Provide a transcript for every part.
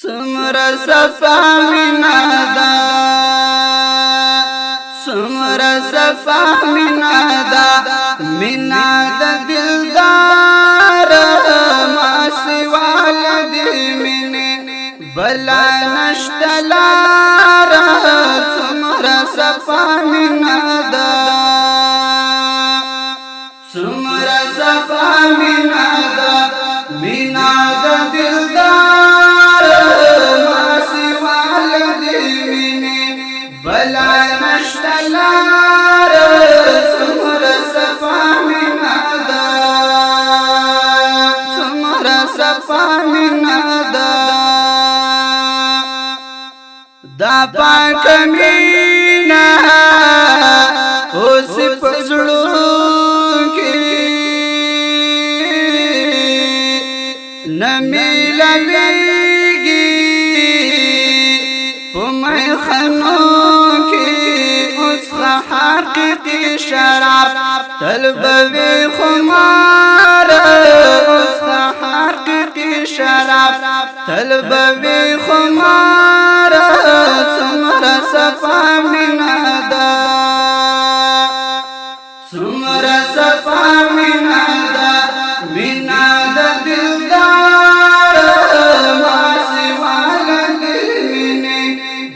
سمرا صفا مینا دا سمرا صفا مینا دا مینا دا دلدار ما سوال دی منی بلا نشتلار سمرا صفا مینا دا سمرا صفا مینا دا مینا دا دلدار ما سوال دی منی بلا نشتلار سمرا صفا مینا دا سمرا صفا مینا دا دا پاک مینا اوس پزړو کې نمیلویږي په مې خنو کې اوس حقیقي شراب طلبوي خمار اوس حقیقي شراب طلبوي خمار سمرا صفا مینا دا سمرا صفا مینا دا مینا دا دلدار ما سوال دی منی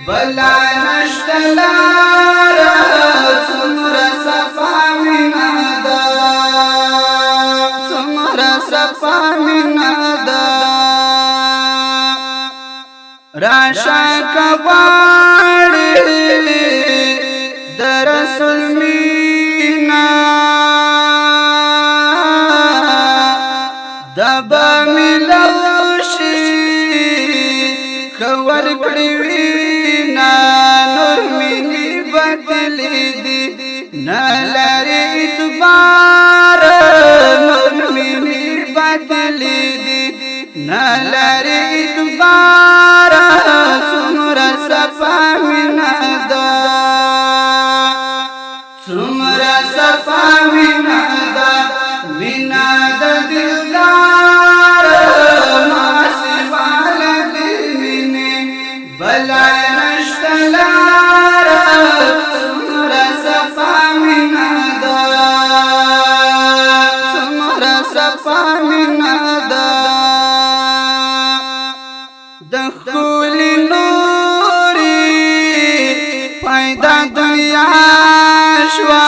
بلا نشتلار سمرا صفا مینا دا سمرا صفا مینا دا راشا کباڑی در رسول مینا دبا ملوشی کور کڑوینا نور منی بدلی دی نلاری اتبار نور منی بدلی دی نلاری اتبار سمرا صفا مینا دا سمرا صفا مینا دا مینا دا دلدار ما سوال دی منی بلا نشتلار سمرا صفا مینا دا سمرا صفا مینا دا دخولی نوری پیدا دنیا شوا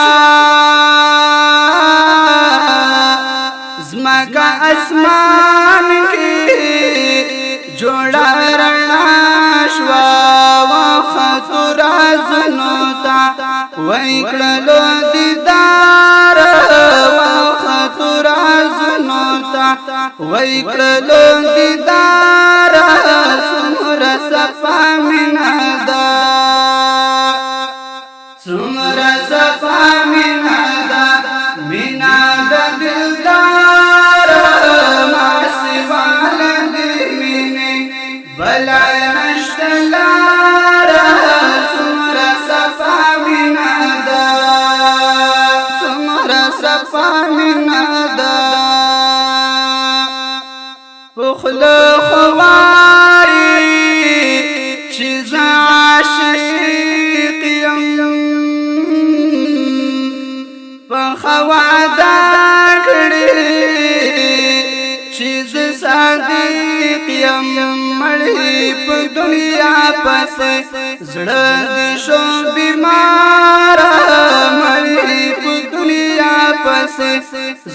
زمکا اسمان کی جوڑا رنا شوا وخطر ازنوتا ویکڑلو دیدار وخطر ازنوتا ویکڑلو دیدار سمرا صفا مینا دا سمرا صفا مینا دا مینا دا دلدار ما سوال دی منی بلا نشتلار سمرا صفا مینا دا سمرا صفا مینا دا پخل خوائی چیز عاشق یم پخوادا کڑی چیز صادق یم مڑی پا دنیا پس زڑی شو بیمار مڑی پا دنیا پس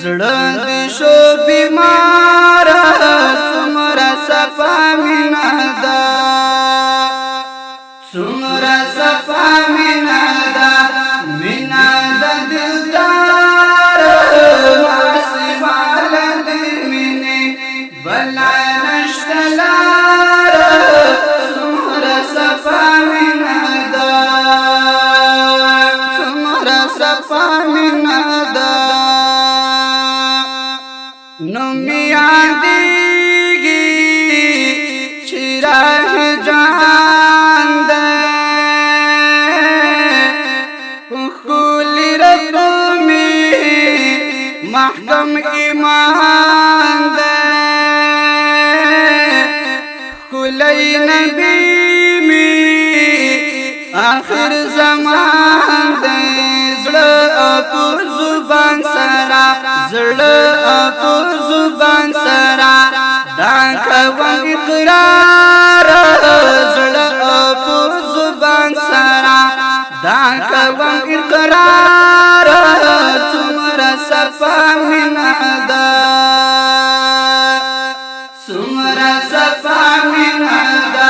زڑی شو بیمار سمرا صفا مینا دا سمرا صفا مینا دا مینا دا دلدار ما سوال دی منی بلا نشتلار سمرا صفا مینا دا سمرا صفا مینا دا نمی یادیگی ښکلی نبی می آخر زمان دی زړه په زبان سره زړه په زبان سره دا کوم اقرار زړه په زبان سره دا کوم اقرار څومره صفا مینا ده څومره صفا مینا ده